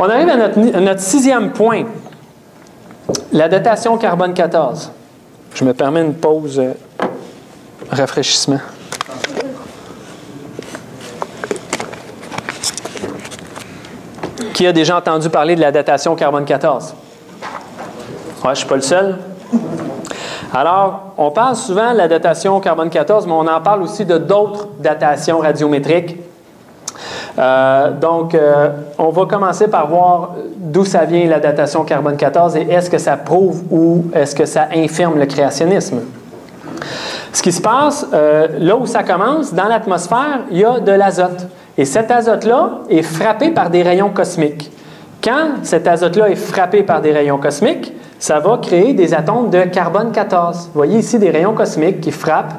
On arrive à notre sixième point, la datation carbone 14. Je me permets une pause rafraîchissement. Qui a déjà entendu parler de la datation carbone 14? Ouais, je ne suis pas le seul. Alors, on parle souvent de la datation carbone 14, mais on en parle aussi de d'autres datations radiométriques. On va commencer par voir d'où ça vient la datation carbone 14 et est-ce que ça prouve ou est-ce que ça infirme le créationnisme. Ce qui se passe, là où ça commence, dans l'atmosphère, il y a de l'azote. Et cet azote-là est frappé par des rayons cosmiques. Quand cet azote-là est frappé par des rayons cosmiques, ça va créer des atomes de carbone 14. Vous voyez ici des rayons cosmiques qui frappent.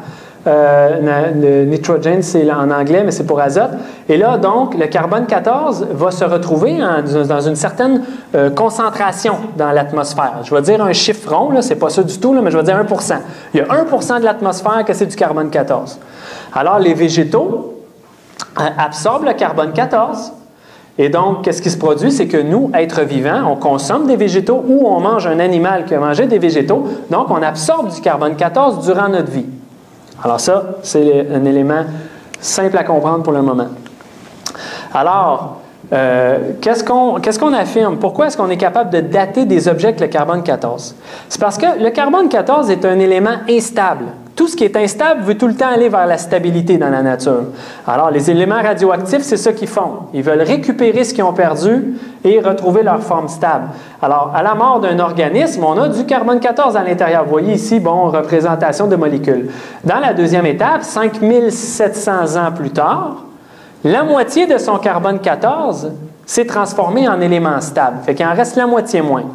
Le nitrogen, c'est en anglais, mais c'est pour azote. Et là, donc, le carbone 14 va se retrouver dans une certaine concentration dans l'atmosphère. Je vais dire un chiffre rond, ce n'est pas ça du tout, là, mais je vais dire 1%. Il y a 1% de l'atmosphère que c'est du carbone 14. Alors, les végétaux absorbent le carbone 14. Et donc, qu'est-ce qui se produit? C'est que nous, êtres vivants, on consomme des végétaux ou on mange un animal qui a mangé des végétaux. Donc, on absorbe du carbone 14 durant notre vie. Alors ça, c'est un élément simple à comprendre pour le moment. Alors, qu'est-ce qu'on affirme? Pourquoi est-ce qu'on est capable de dater des objets avec le carbone 14? C'est parce que le carbone 14 est un élément instable. Tout ce qui est instable veut tout le temps aller vers la stabilité dans la nature. Alors, les éléments radioactifs, c'est ça qu'ils font. Ils veulent récupérer ce qu'ils ont perdu et retrouver leur forme stable. Alors, à la mort d'un organisme, on a du carbone 14 à l'intérieur. Vous voyez ici, représentation de molécules. Dans la deuxième étape, 5700 ans plus tard, la moitié de son carbone 14 s'est transformé en élément stable. Fait qu'il en reste la moitié moins.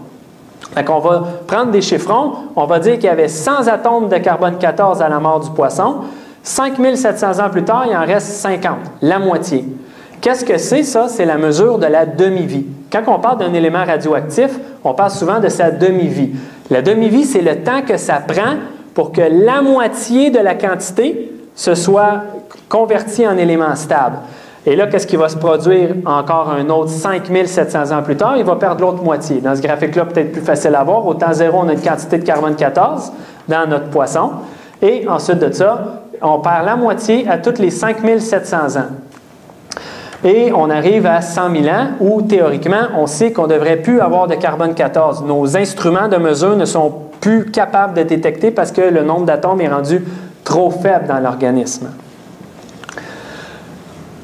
Fait qu'on va prendre des chiffrons, on va dire qu'il y avait 100 atomes de carbone 14 à la mort du poisson. 5700 ans plus tard, il en reste 50, la moitié. Qu'est-ce que c'est ça? C'est la mesure de la demi-vie. Quand on parle d'un élément radioactif, on parle souvent de sa demi-vie. La demi-vie, c'est le temps que ça prend pour que la moitié de la quantité se soit convertie en élément stable. Et là, qu'est-ce qui va se produire encore un autre 5700 ans plus tard? Il va perdre l'autre moitié. Dans ce graphique-là, peut-être plus facile à voir. Au temps zéro, on a une quantité de carbone 14 dans notre poisson. Et ensuite de ça, on perd la moitié à toutes les 5700 ans. Et on arrive à 100 000 ans où, théoriquement, on sait qu'on ne devrait plus avoir de carbone 14. Nos instruments de mesure ne sont plus capables de détecter parce que le nombre d'atomes est rendu trop faible dans l'organisme.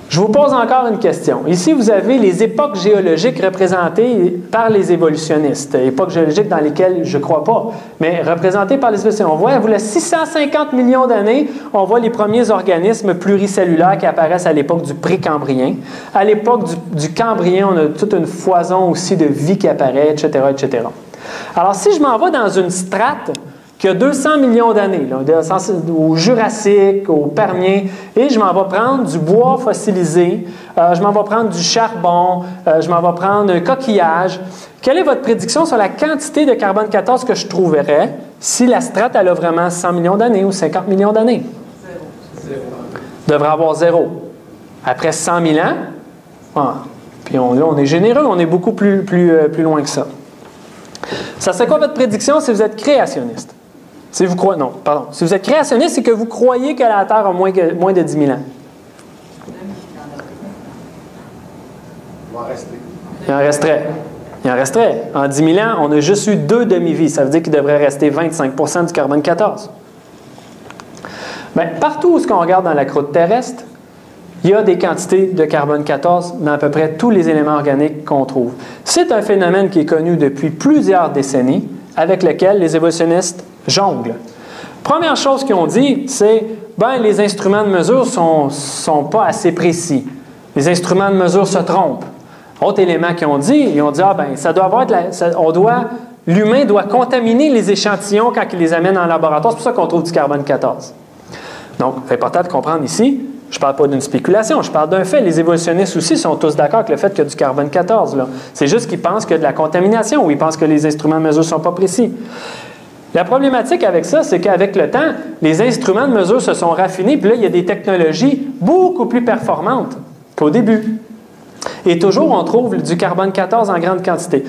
Je vous pose encore une question. Ici, vous avez les époques géologiques représentées par les évolutionnistes. Époques géologiques dans lesquelles je ne crois pas, mais représentées par les évolutionnistes. On voit, il y a 650 millions d'années, on voit les premiers organismes pluricellulaires qui apparaissent à l'époque du précambrien. À l'époque du cambrien, on a toute une foison aussi de vie qui apparaît, etc., etc. Alors, si je m'en vais dans une strate qui a 200 millions d'années, au Jurassique, au Permien, et je m'en vais prendre du bois fossilisé, je m'en vais prendre du charbon, je m'en vais prendre un coquillage. Quelle est votre prédiction sur la quantité de carbone 14 que je trouverais si la strate elle a vraiment 100 millions d'années ou 50 millions d'années? Zéro. Devrait avoir zéro. Après 100 000 ans, puis là, on est généreux, on est beaucoup plus loin que ça. Ça serait quoi votre prédiction si vous êtes créationniste? Si vous croyez, non, pardon. Si vous êtes créationniste, c'est que vous croyez que la Terre a moins de 10 000 ans. Il va rester. Il en resterait. Il en resterait. En 10 000 ans, on a juste eu 2 demi-vies. Ça veut dire qu'il devrait rester 25% du carbone 14. Bien, partout où on regarde dans la croûte terrestre, il y a des quantités de carbone 14 dans à peu près tous les éléments organiques qu'on trouve. C'est un phénomène qui est connu depuis plusieurs décennies, avec lequel les évolutionnistes jonglent. Première chose qu'ils ont dit, c'est les instruments de mesure sont pas assez précis. Les instruments de mesure se trompent. Autre élément qu'ils ont dit, ils ont dit ça doit avoir l'humain doit contaminer les échantillons quand il les amène en laboratoire. C'est pour ça qu'on trouve du carbone 14. Donc, c'est important de comprendre ici. Je ne parle pas d'une spéculation, je parle d'un fait. Les évolutionnistes aussi sont tous d'accord avec le fait qu'il y a du carbone 14. C'est juste qu'ils pensent qu'il y a de la contamination ou ils pensent que les instruments de mesure ne sont pas précis. La problématique avec ça, c'est qu'avec le temps, les instruments de mesure se sont raffinés, puis là, il y a des technologies beaucoup plus performantes qu'au début. Et toujours, on trouve du carbone 14 en grande quantité.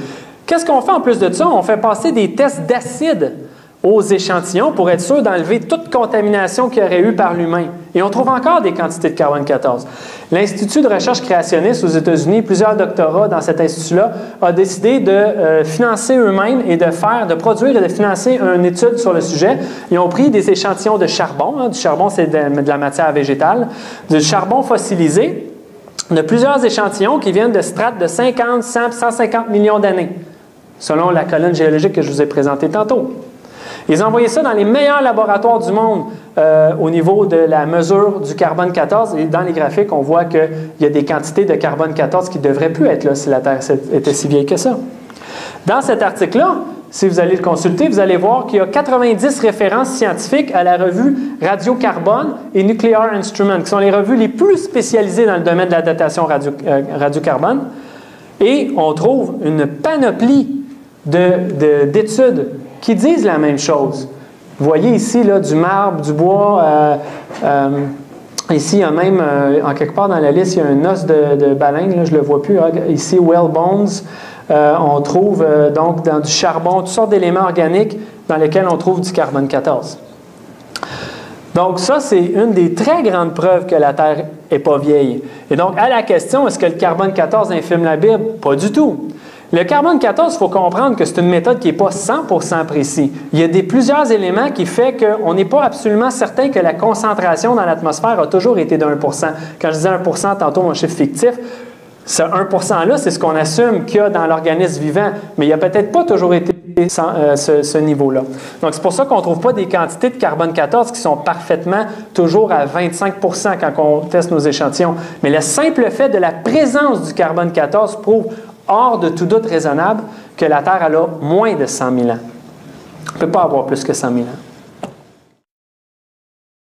Qu'est-ce qu'on fait en plus de ça? On fait passer des tests d'acide aux échantillons pour être sûr d'enlever toute contamination qu'il y aurait eu par l'humain. Et on trouve encore des quantités de carbone 14. L'Institut de recherche créationniste aux États-Unis, plusieurs doctorats dans cet institut-là, a décidé de financer eux-mêmes et de produire et de financer une étude sur le sujet. Ils ont pris des échantillons de charbon. Du charbon, c'est de la matière végétale. Du charbon fossilisé, de plusieurs échantillons qui viennent de strates de 50, 100, 150 millions d'années, selon la colonne géologique que je vous ai présentée tantôt. Ils ont envoyé ça dans les meilleurs laboratoires du monde au niveau de la mesure du carbone 14. Et dans les graphiques, on voit qu'il y a des quantités de carbone 14 qui ne devraient plus être là si la Terre était si vieille que ça. Dans cet article-là, si vous allez le consulter, vous allez voir qu'il y a 90 références scientifiques à la revue Radiocarbone et Nuclear Instrument, qui sont les revues les plus spécialisées dans le domaine de la datation radiocarbone. Et on trouve une panoplie d'études qui disent la même chose. Vous voyez ici là, du marbre, du bois. Ici, il y a même, en quelque part dans la liste, il y a un os de baleine, là, je ne le vois plus. Hein. Ici, whale bones. On trouve donc dans du charbon, toutes sortes d'éléments organiques dans lesquels on trouve du carbone 14. Donc ça, c'est une des très grandes preuves que la Terre n'est pas vieille. Et donc, à la question, est-ce que le carbone 14 infirme la Bible? Pas du tout. Le carbone 14, il faut comprendre que c'est une méthode qui n'est pas 100% précis. Il y a plusieurs éléments qui font qu'on n'est pas absolument certain que la concentration dans l'atmosphère a toujours été de 1%. Quand je disais 1%, tantôt mon chiffre fictif, ce 1%-là, c'est ce qu'on assume qu'il y a dans l'organisme vivant, mais il n'y a peut-être pas toujours été ce niveau-là. Donc, c'est pour ça qu'on ne trouve pas des quantités de carbone 14 qui sont parfaitement toujours à 25% quand on teste nos échantillons. Mais le simple fait de la présence du carbone 14 prouve hors de tout doute raisonnable que la Terre elle a moins de 100 000 ans. On ne peut pas avoir plus que 100 000 ans.